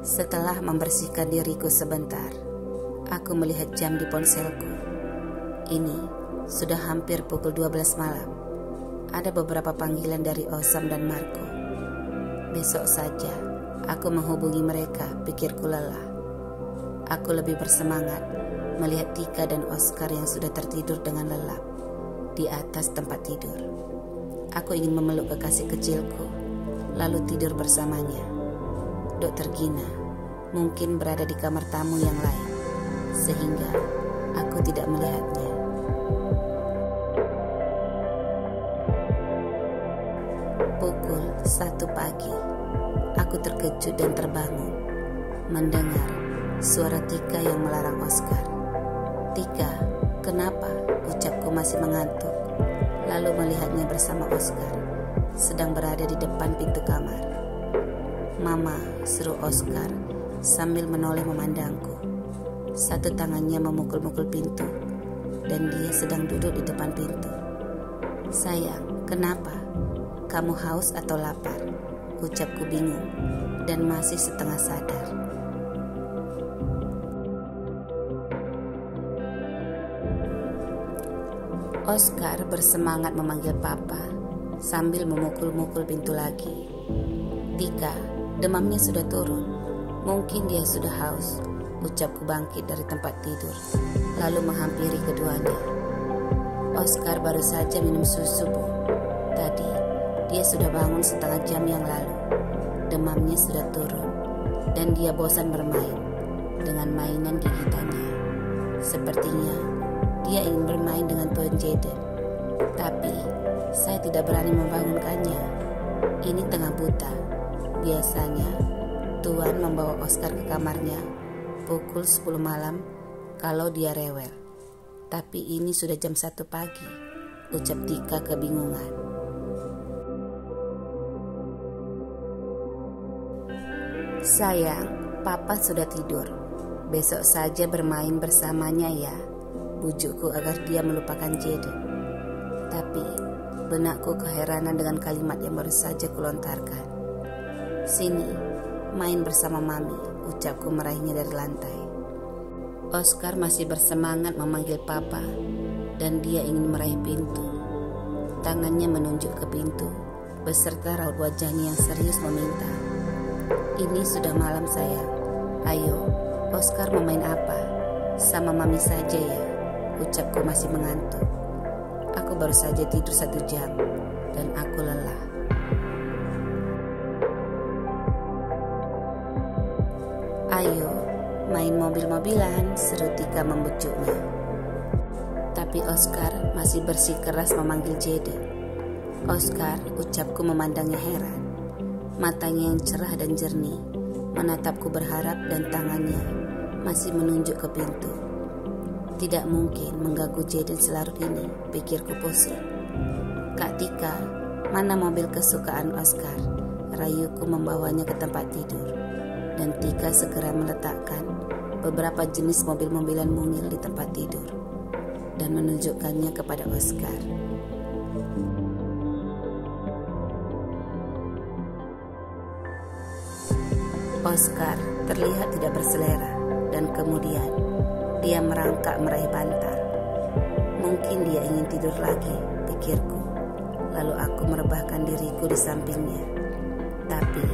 Setelah membersihkan diriku sebentar, aku melihat jam di ponselku. Ini sudah hampir pukul 12 malam. Ada beberapa panggilan dari Osam dan Marco. Besok saja aku menghubungi mereka, pikirku lelah. Aku lebih bersemangat melihat Tika dan Oscar yang sudah tertidur dengan lelap di atas tempat tidur. Aku ingin memeluk kekasih kecilku, lalu tidur bersamanya. Dokter Gina mungkin berada di kamar tamu yang lain, sehingga aku tidak melihatnya. Pukul 1 pagi, aku terkejut dan terbangun mendengar suara Tika yang melarang Oscar. "Tika, kenapa?" ucapku masih mengantuk, lalu melihatnya bersama Oscar sedang berada di depan pintu kamar. "Mama," seru Oscar sambil menoleh memandangku. Satu tangannya memukul-mukul pintu dan dia sedang duduk di depan pintu. "Sayang, kenapa? Kamu haus atau lapar?" ucapku bingung dan masih setengah sadar. Oscar bersemangat memanggil papa sambil memukul-mukul pintu lagi. "Tika, demamnya sudah turun. Mungkin dia sudah haus," ucapku bangkit dari tempat tidur, lalu menghampiri keduanya. "Oscar baru saja minum susu, Bu. Tadi dia sudah bangun setengah jam yang lalu. Demamnya sudah turun dan dia bosan bermain dengan mainan gigitannya. Sepertinya dia ingin bermain dengan Tuan Jaden, tapi saya tidak berani membangunkannya. Ini tengah buta. Biasanya Tuan membawa Oscar ke kamarnya pukul 10 malam kalau dia rewel. Tapi ini sudah jam 1 pagi, ucap Tika kebingungan. "Sayang, papa sudah tidur. Besok saja bermain bersamanya ya," bujukku agar dia melupakan Jaden. Tapi benakku keheranan dengan kalimat yang baru saja kulontarkan. "Sini, main bersama Mami," ucapku meraihnya dari lantai. Oscar masih bersemangat memanggil papa dan dia ingin meraih pintu. Tangannya menunjuk ke pintu beserta raut wajahnya yang serius meminta. "Ini sudah malam sayang. Ayo, Oscar mau main apa? Sama Mami saja ya," ucapku masih mengantuk. Aku baru saja tidur 1 jam dan aku lelah. "Ayo, main mobil-mobilan," seru Tika membujuknya. Tapi Oscar masih bersikeras memanggil Jaden. "Oscar," ucapku memandangnya heran. Matanya yang cerah dan jernih menatapku berharap dan tangannya masih menunjuk ke pintu. Tidak mungkin mengganggu Jaden selarut ini, pikirku pusing. "Kak Tika, mana mobil kesukaan Oscar?" rayuku membawanya ke tempat tidur. Dan Tika segera meletakkan beberapa jenis mobil-mobilan mungil di tempat tidur dan menunjukkannya kepada Oscar. Oscar terlihat tidak berselera dan kemudian dia merangkak meraih bantal. Mungkin dia ingin tidur lagi, pikirku. Lalu aku merebahkan diriku di sampingnya. Tapi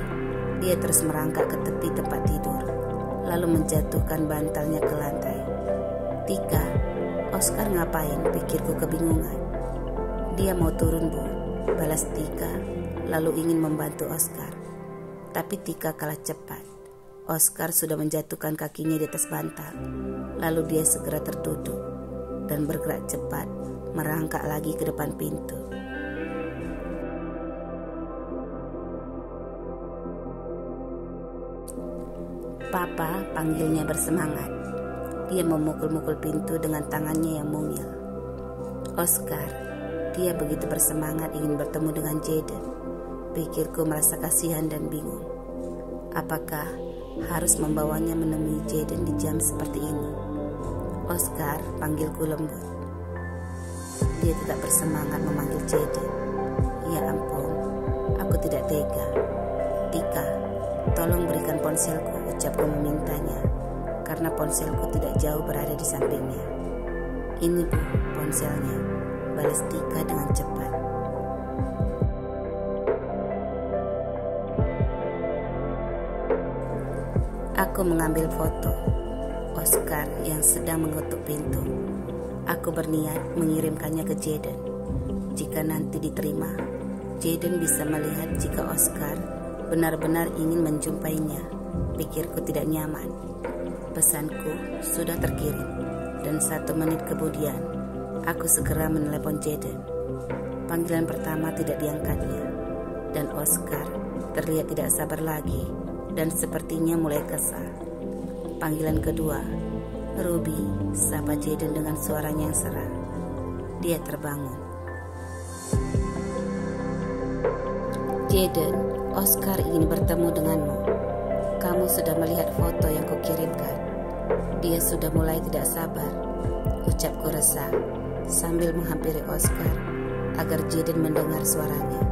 dia terus merangkak ke tepi tempat tidur, lalu menjatuhkan bantalnya ke lantai. "Tika, Oscar ngapain?" pikirku kebingungan. "Dia mau turun, Bu," balas Tika, lalu ingin membantu Oscar. Tapi Tika kalah cepat. Oscar sudah menjatuhkan kakinya di atas bantal, lalu dia segera terduduk dan bergerak cepat merangkak lagi ke depan pintu. "Papa," panggilnya bersemangat. Dia memukul-mukul pintu dengan tangannya yang mungil. "Oscar," dia begitu bersemangat ingin bertemu dengan Jaden. Pikirku merasa kasihan dan bingung. Apakah harus membawanya menemui Jaden di jam seperti ini? "Oscar," panggilku lembut. Dia tetap bersemangat memanggil Jaden. Ya ampun, aku tidak tega. "Tika, tolong berikan ponselku, ucapku memintanya, karena ponselku tidak jauh berada di sampingnya. Ini Bu, ponselnya, balas Tika dengan cepat. Aku mengambil foto Oscar yang sedang mengetuk pintu. Aku berniat mengirimkannya ke Jaden. Jika nanti diterima, Jaden bisa melihat jika Oscar benar-benar ingin menjumpainya. Pikirku tidak nyaman. Pesanku sudah terkirim, dan 1 menit kemudian aku segera menelepon Jaden. Panggilan pertama tidak diangkatnya, dan Oscar terlihat tidak sabar lagi dan sepertinya mulai kesal. Panggilan kedua, Ruby, sapa Jaden dengan suaranya yang serak. Dia terbangun. Jaden, Oscar ingin bertemu denganmu. Kamu sudah melihat foto yang kukirimkan. Dia sudah mulai tidak sabar, ucapku resah sambil menghampiri Oscar agar Jaden mendengar suaranya.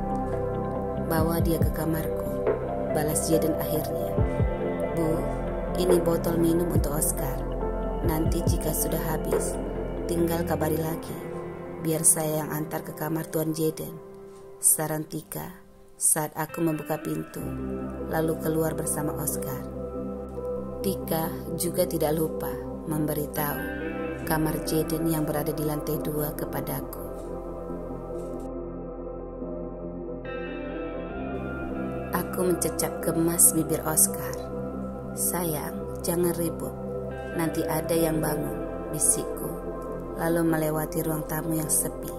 Bawa dia ke kamarku, balas Jaden akhirnya. Bu, ini botol minum untuk Oscar. Nanti jika sudah habis, tinggal kabari lagi, biar saya yang antar ke kamar Tuan Jaden, saran Tika saat aku membuka pintu, lalu keluar bersama Oscar. Tika juga tidak lupa memberitahu kamar Jaden yang berada di lantai 2 kepadaku. Aku mencecap gemas bibir Oscar. Sayang, jangan ribut, nanti ada yang bangun, bisikku, lalu melewati ruang tamu yang sepi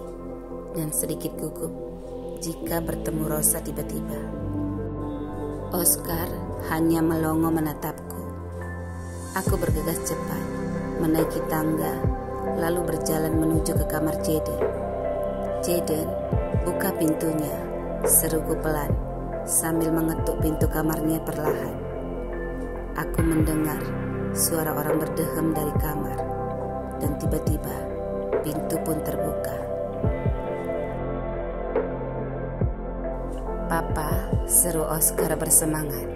dan sedikit gugup jika bertemu Rosa tiba-tiba. Oscar hanya melongo menatapku. Aku bergegas cepat, menaiki tangga, lalu berjalan menuju ke kamar Jaden. Jaden, buka pintunya, seruku pelan sambil mengetuk pintu kamarnya perlahan. Aku mendengar suara orang berdehem dari kamar, dan tiba-tiba pintu pun terbuka. Papa, seru Oscar bersemangat.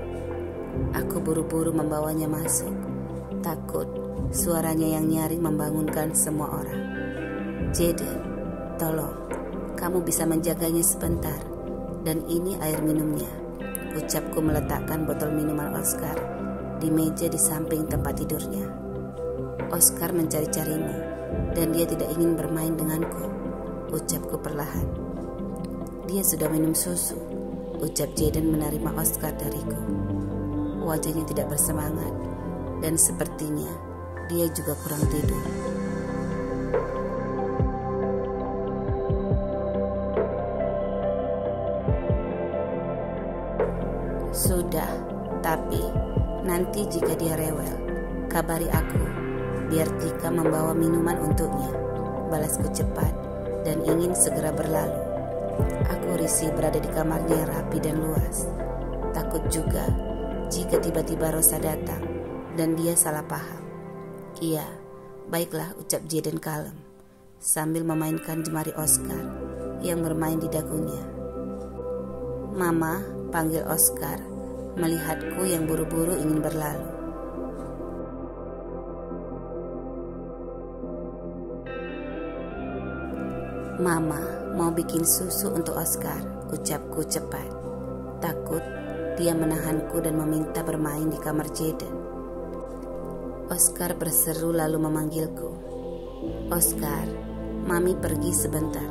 Aku buru-buru membawanya masuk, takut suaranya yang nyaring membangunkan semua orang. Jaden, tolong, kamu bisa menjaganya sebentar, dan ini air minumnya, ucapku meletakkan botol minuman Oscar di meja di samping tempat tidurnya. Oscar mencari-carimu, dan dia tidak ingin bermain denganku, ucapku perlahan. Dia sudah minum susu, ucap Jaden menerima Oscar dariku. Wajahnya tidak bersemangat, dan sepertinya dia juga kurang tidur. Sudah, tapi nanti jika dia rewel, kabari aku, biar Tika membawa minuman untuknya, balasku cepat dan ingin segera berlalu. Aku risih berada di kamarnya yang rapi dan luas. Takut juga jika tiba-tiba Rosa datang dan dia salah paham. Iya, baiklah, ucap Jaden kalem sambil memainkan jemari Oscar yang bermain di dagunya. Mama, panggil Oscar melihatku yang buru-buru ingin berlalu. Mama mau bikin susu untuk Oscar, ucapku cepat. Takut dia menahanku dan meminta bermain di kamar Jaden. Oscar berseru lalu memanggilku. Oscar, Mami pergi sebentar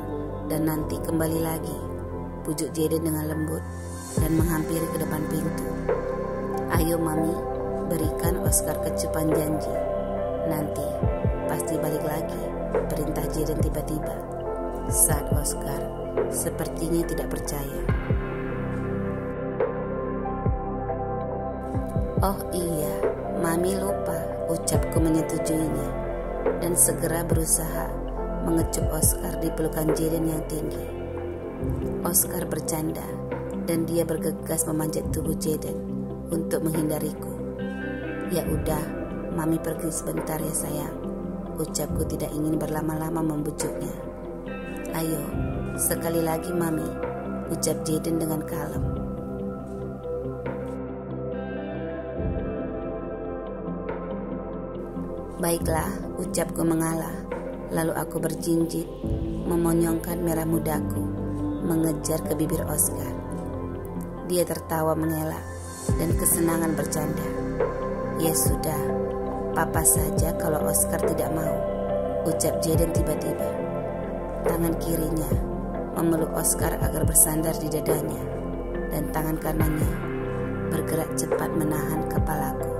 dan nanti kembali lagi, pujuk Jaden dengan lembut dan menghampiri ke depan pintu. Ayo Mami, berikan Oscar kecupan janji. Nanti pasti balik lagi, perintah Jaden tiba-tiba. Saat Oscar sepertinya tidak percaya. Oh iya, Mami lupa, ucapku menyetujuinya dan segera berusaha mengecup Oscar di pelukan Jaden yang tinggi. Oscar bercanda dan dia bergegas memanjat tubuh Jaden untuk menghindariku. Ya udah, Mami pergi sebentar ya sayang, ucapku tidak ingin berlama-lama membujuknya. Ayo, sekali lagi Mami, ucap Jaden dengan kalem. Baiklah, ucapku mengalah. Lalu aku berjinjit, memonyongkan merah mudaku, mengejar ke bibir Oscar. Dia tertawa mengelak dan kesenangan bercanda. Ya sudah, papa saja kalau Oscar tidak mau, ucap Jaden tiba-tiba. Tangan kirinya memeluk Oscar agar bersandar di dadanya, dan tangan kanannya bergerak cepat menahan kepalaku.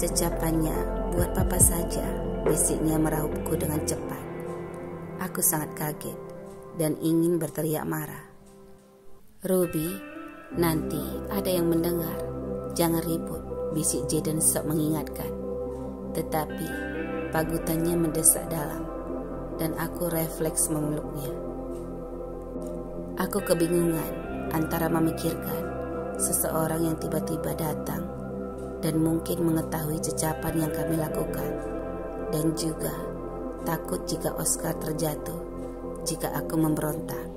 Cecapannya, buat papa saja, bisiknya merahupku dengan cepat. Aku sangat kaget dan ingin berteriak marah. Ruby, nanti ada yang mendengar. Jangan ribut, bisik Jaden sok mengingatkan. Tetapi pagutannya mendesak dalam dan aku refleks memeluknya. Aku kebingungan antara memikirkan seseorang yang tiba-tiba datang dan mungkin mengetahui cecapan yang kami lakukan, dan juga takut jika Oscar terjatuh jika aku memberontak.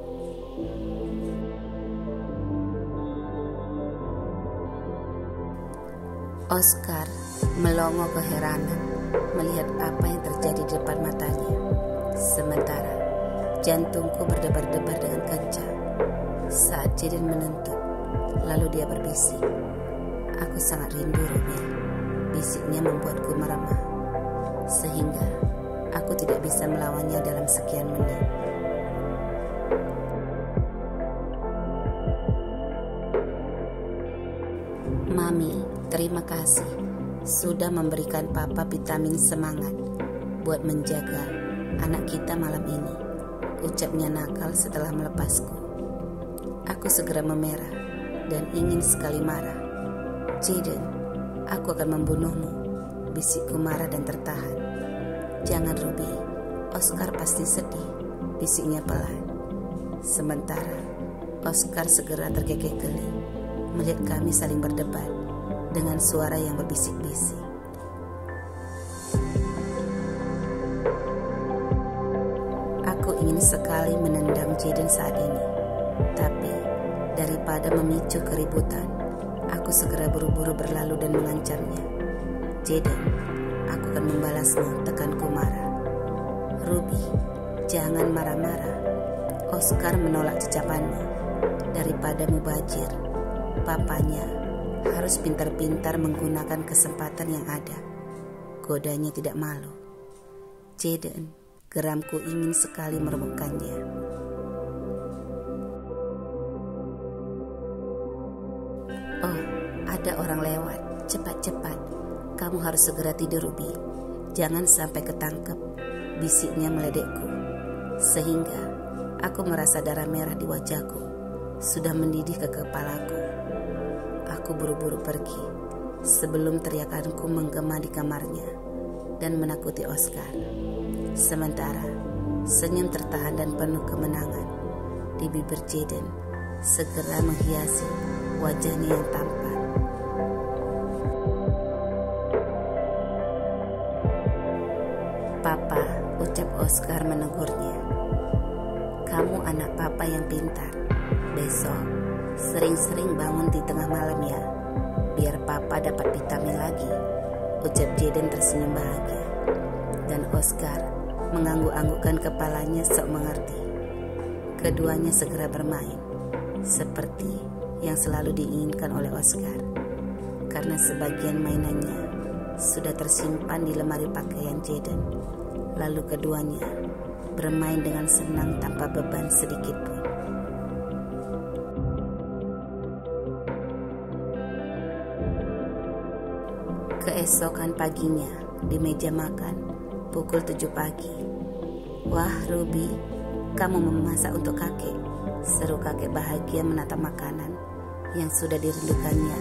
Oscar melongo keheranan melihat apa yang terjadi di depan matanya. Sementara jantungku berdebar-debar dengan kencang saat Jaden menuntut. Lalu dia berbisik, "Aku sangat rindu Ruby." Bisiknya membuatku meremah, sehingga aku tidak bisa melawannya dalam sekian menit. Mami, terima kasih sudah memberikan papa vitamin semangat buat menjaga anak kita malam ini, ucapnya nakal setelah melepasku. Aku segera memerah dan ingin sekali marah. Jaden, aku akan membunuhmu, bisikku marah dan tertahan. Jangan Ruby, Oscar pasti sedih, bisiknya pelan. Sementara Oscar segera terkekeh geli melihat kami saling berdebat dengan suara yang berbisik-bisik. Aku ingin sekali menendang Jaden saat ini, tapi daripada memicu keributan, aku segera buru-buru berlalu dan mengancamnya. Jaden, aku akan membalasmu, tekanku marah. Ruby, jangan marah-marah. Oscar menolak cecapanmu. Daripada mubazir, papanya harus pintar-pintar menggunakan kesempatan yang ada. Godanya tidak malu. Jaden, geramku ingin sekali meremukkannya. Oh, ada orang lewat. Cepat-cepat, kamu harus segera tidur Ruby. Jangan sampai ketangkep, bisiknya meledekku. Sehingga aku merasa darah merah di wajahku sudah mendidih ke kepalaku. Aku buru-buru pergi sebelum teriakanku menggema di kamarnya dan menakuti Oscar. Sementara senyum tertahan dan penuh kemenangan di bibir Jaden segera menghiasi wajahnya yang tampan. Papa, ucap Oscar menegurnya. Kamu anak papa yang pintar. Besok sering-sering bangun di tengah malam ya, biar papa dapat vitamin lagi, ucap Jaden tersenyum bahagia. Dan Oscar mengangguk-anggukkan kepalanya sok mengerti. Keduanya segera bermain seperti yang selalu diinginkan oleh Oscar, karena sebagian mainannya sudah tersimpan di lemari pakaian Jaden. Lalu keduanya bermain dengan senang tanpa beban sedikit pun. Keesokan paginya di meja makan pukul 7 pagi. Wah Ruby, kamu memasak untuk kakek, seru kakek bahagia menatap makanan yang sudah dirindukannya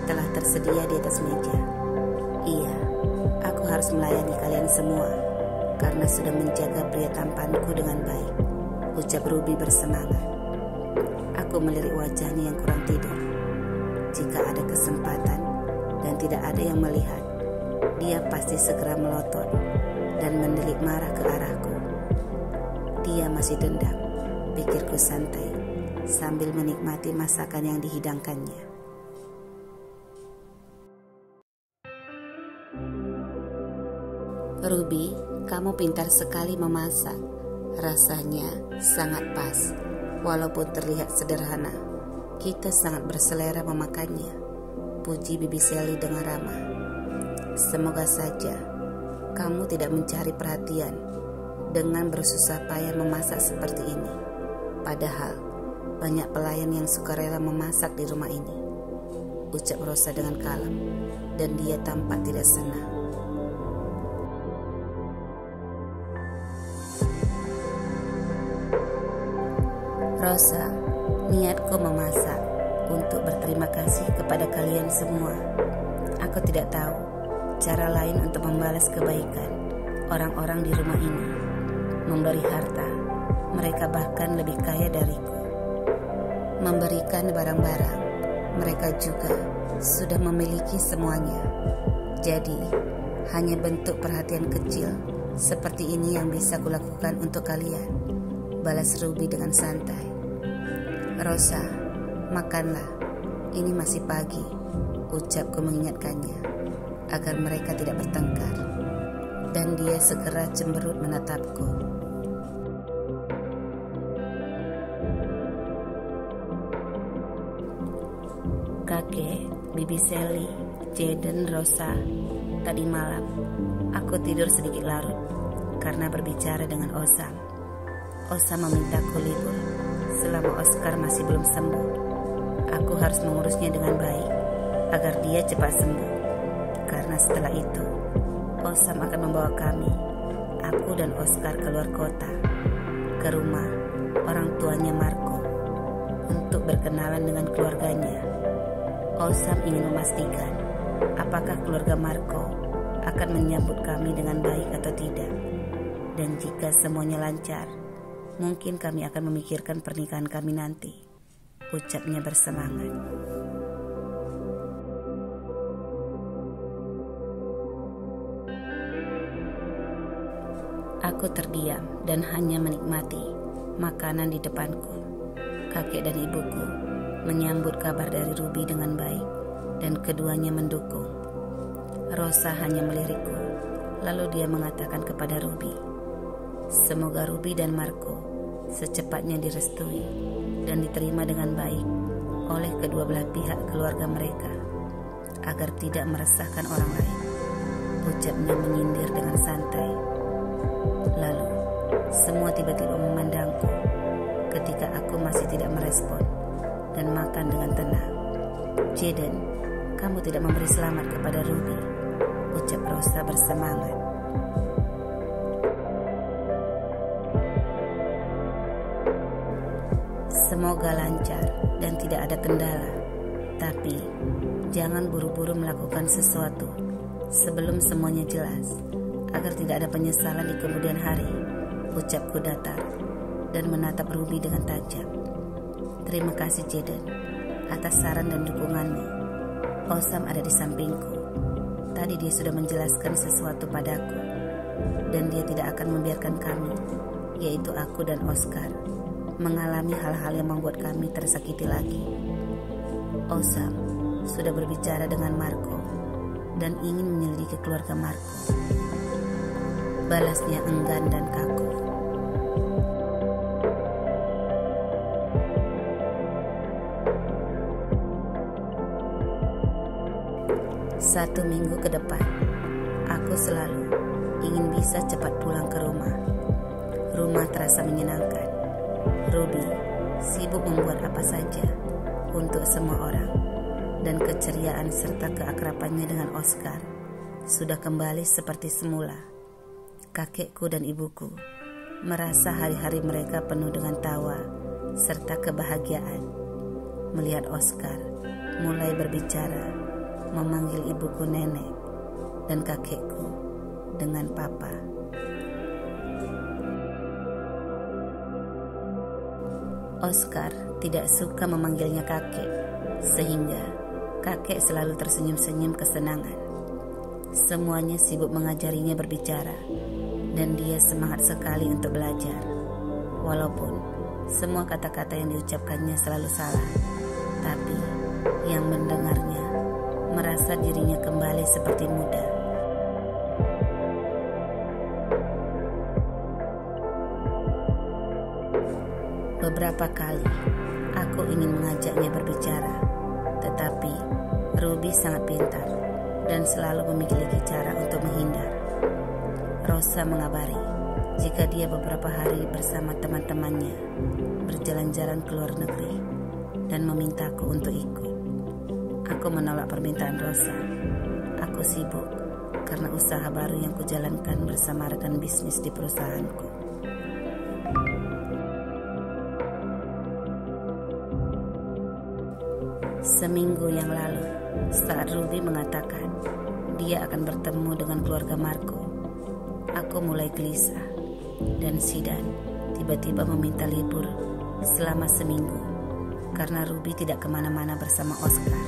telah tersedia di atas meja. Iya, aku harus melayani kalian semua karena sudah menjaga pria tampanku dengan baik, ucap Ruby bersemangat. Aku melirik wajahnya yang kurang tidur. Jika ada kesempatan dan tidak ada yang melihat, dia pasti segera melotot dan mendelik marah ke arahku. Dia masih dendam, pikirku santai sambil menikmati masakan yang dihidangkannya. Ruby, kamu pintar sekali memasak. Rasanya sangat pas. Walaupun terlihat sederhana, kita sangat berselera memakannya, puji Bibi Sally dengan ramah. Semoga saja kamu tidak mencari perhatian dengan bersusah payah memasak seperti ini. Padahal banyak pelayan yang sukarela memasak di rumah ini, ucap Rosa dengan kalem, dan dia tampak tidak senang. Rosa, niatku memasak untuk berterima kasih kepada kalian semua. Aku tidak tahu cara lain untuk membalas kebaikan orang-orang di rumah ini. Memberi harta, mereka bahkan lebih kaya dariku. Memberikan barang-barang, mereka juga sudah memiliki semuanya. Jadi, hanya bentuk perhatian kecil seperti ini yang bisa kulakukan untuk kalian, balas Ruby dengan santai. Rosa, makanlah, ini masih pagi, ucapku mengingatkannya agar mereka tidak bertengkar, dan dia segera cemberut menatapku. Kakek, Bibi Sally, Jaden, Rosa, tadi malam aku tidur sedikit larut karena berbicara dengan Osam. Osam memintaku libur selama Oscar masih belum sembuh. Aku harus mengurusnya dengan baik agar dia cepat sembuh. Karena setelah itu, Osam akan membawa kami, aku dan Oscar, keluar kota, ke rumah orang tuanya Marco, untuk berkenalan dengan keluarganya. Osam ingin memastikan apakah keluarga Marco akan menyambut kami dengan baik atau tidak. Dan jika semuanya lancar, mungkin kami akan memikirkan pernikahan kami nanti, ucapnya bersemangat. Aku terdiam dan hanya menikmati makanan di depanku. Kakek dan ibuku menyambut kabar dari Ruby dengan baik dan keduanya mendukung. Rosa hanya melirikku, lalu dia mengatakan kepada Ruby, semoga Ruby dan Marco secepatnya direstui dan diterima dengan baik oleh kedua belah pihak keluarga mereka, agar tidak meresahkan orang lain, ucapnya menyindir dengan santai. Lalu semua tiba-tiba memandangku ketika aku masih tidak merespon dan makan dengan tenang. Jaden, kamu tidak memberi selamat kepada Ruby, ucap Rosa bersemangat. Semoga lancar dan tidak ada kendala. Tapi jangan buru-buru melakukan sesuatu sebelum semuanya jelas, agar tidak ada penyesalan di kemudian hari, ucapku datar dan menatap Ruby dengan tajam. Terima kasih Jaden atas saran dan dukunganmu. Osam ada di sampingku. Tadi dia sudah menjelaskan sesuatu padaku, dan dia tidak akan membiarkan kami, yaitu aku dan Oscar, mengalami hal-hal yang membuat kami tersakiti lagi. Osam sudah berbicara dengan Marco dan ingin menyelidiki keluarga Marco, balasnya enggan dan kaku. Satu minggu ke depan, aku selalu ingin bisa cepat pulang ke rumah. Rumah terasa menyenangkan. Ruby sibuk membuat apa saja untuk semua orang, dan keceriaan serta keakrabannya dengan Oscar sudah kembali seperti semula. Kakekku dan ibuku merasa hari-hari mereka penuh dengan tawa serta kebahagiaan. Melihat Oscar mulai berbicara, memanggil ibuku nenek dan kakekku dengan papa. Oscar tidak suka memanggilnya kakek, sehingga kakek selalu tersenyum-senyum kesenangan. Semuanya sibuk mengajarinya berbicara, dan dia semangat sekali untuk belajar. Walaupun semua kata-kata yang diucapkannya selalu salah, tapi yang mendengarnya merasa dirinya kembali seperti muda. Beberapa kali aku ingin mengajaknya berbicara, tetapi Ruby sangat pintar dan selalu memiliki cara untuk menghindar. Rosa mengabari jika dia beberapa hari bersama teman-temannya berjalan-jalan ke luar negeri dan memintaku untuk ikut. Aku menolak permintaan Rosa. Aku sibuk karena usaha baru yang kujalankan bersama rekan bisnis di perusahaanku. Seminggu yang lalu, saat Ruby mengatakan dia akan bertemu dengan keluarga Marco, aku mulai gelisah dan Sidan tiba-tiba meminta libur selama seminggu karena Ruby tidak kemana-mana bersama Oscar.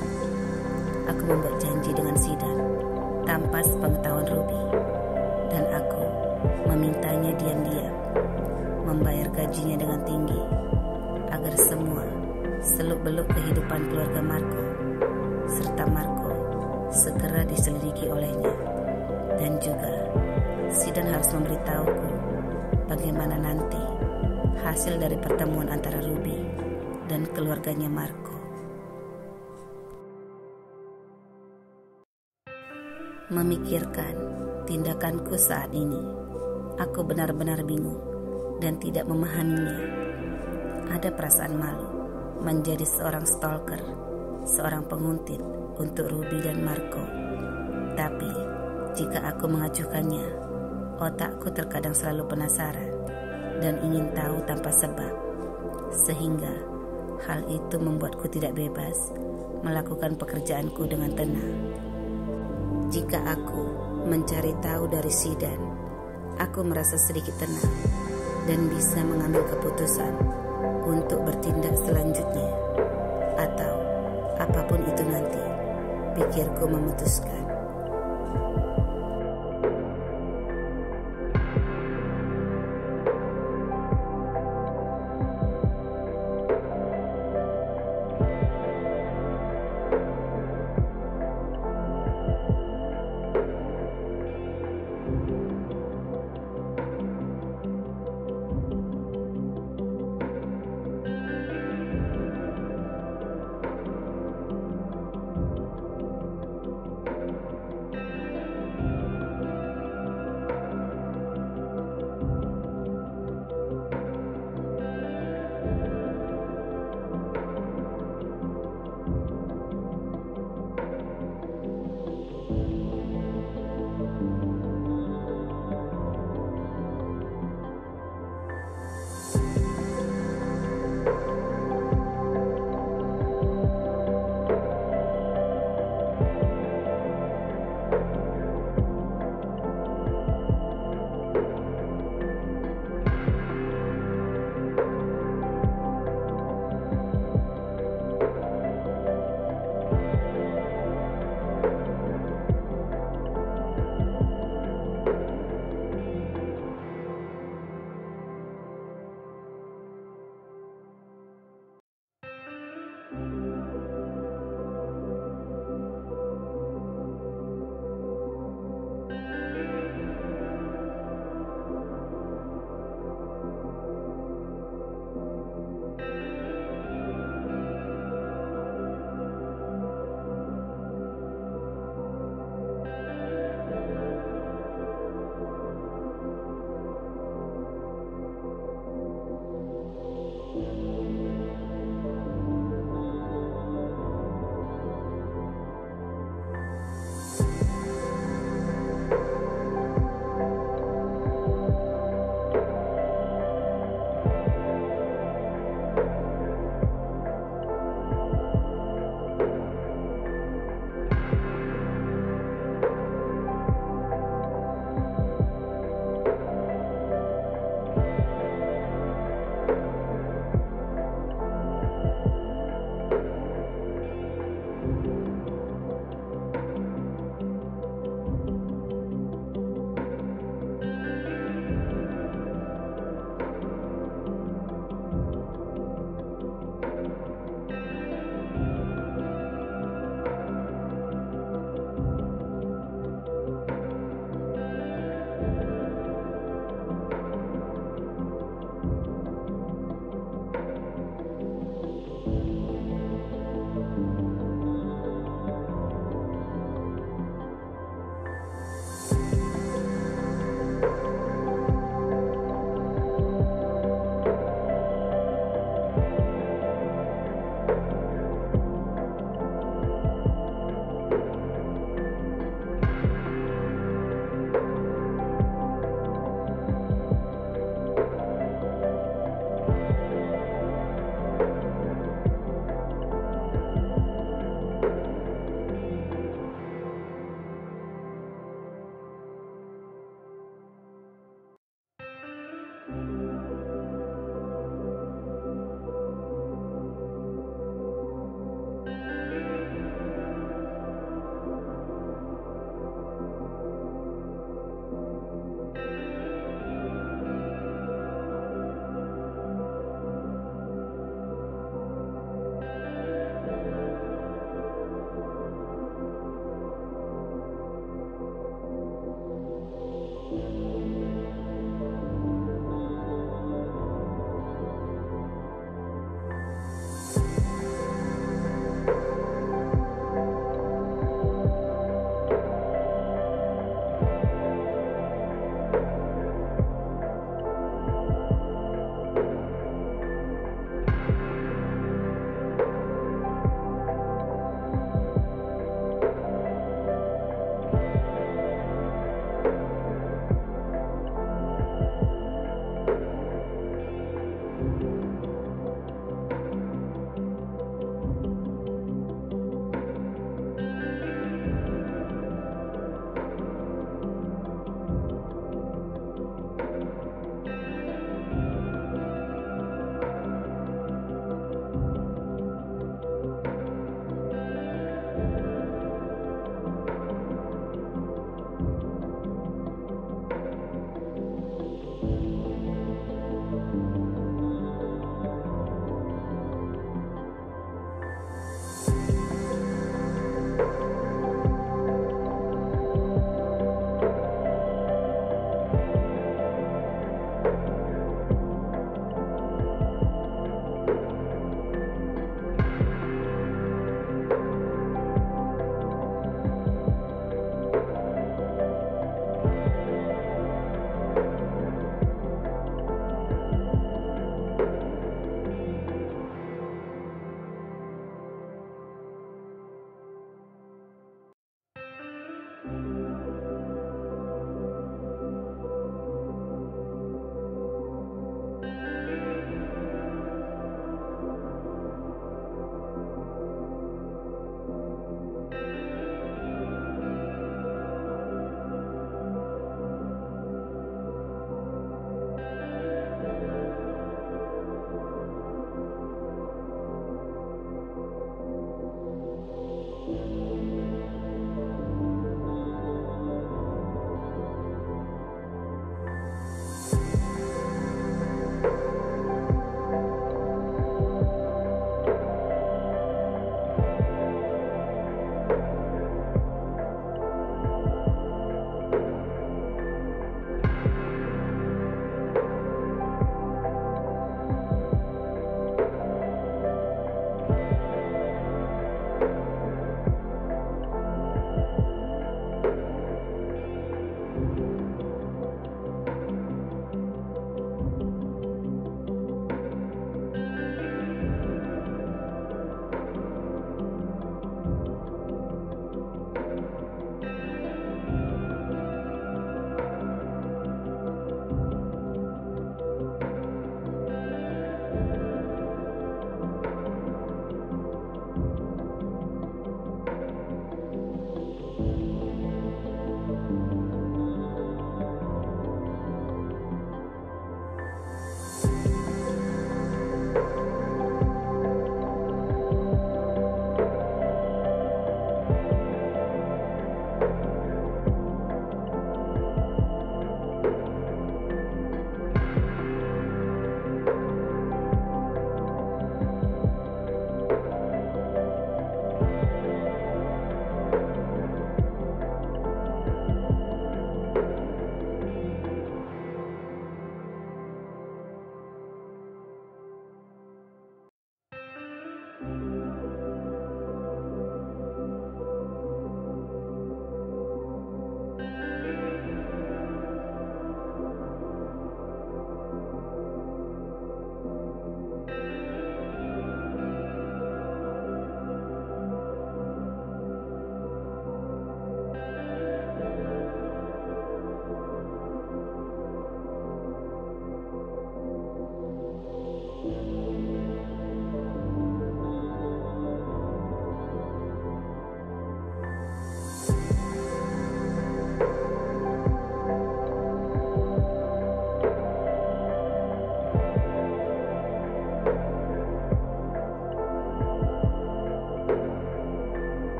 Aku membuat janji dengan Sidan tanpa sepengetahuan Ruby dan aku memintanya diam-diam membayar gajinya dengan tinggi agar semua seluk-beluk kehidupan keluarga Marco serta Marco segera diselidiki olehnya, dan juga Sidan harus memberitahuku bagaimana nanti hasil dari pertemuan antara Ruby dan keluarganya Marco. Memikirkan tindakanku saat ini, aku benar-benar bingung dan tidak memahaminya. Ada perasaan malu menjadi seorang stalker, seorang penguntit untuk Ruby dan Marco. Tapi jika aku mengajukannya, otakku terkadang selalu penasaran dan ingin tahu tanpa sebab, sehingga hal itu membuatku tidak bebas melakukan pekerjaanku dengan tenang. Jika aku mencari tahu dari Sidan, aku merasa sedikit tenang dan bisa mengambil keputusan untuk bertindak selanjutnya, atau apapun itu nanti, pikirku memutuskan.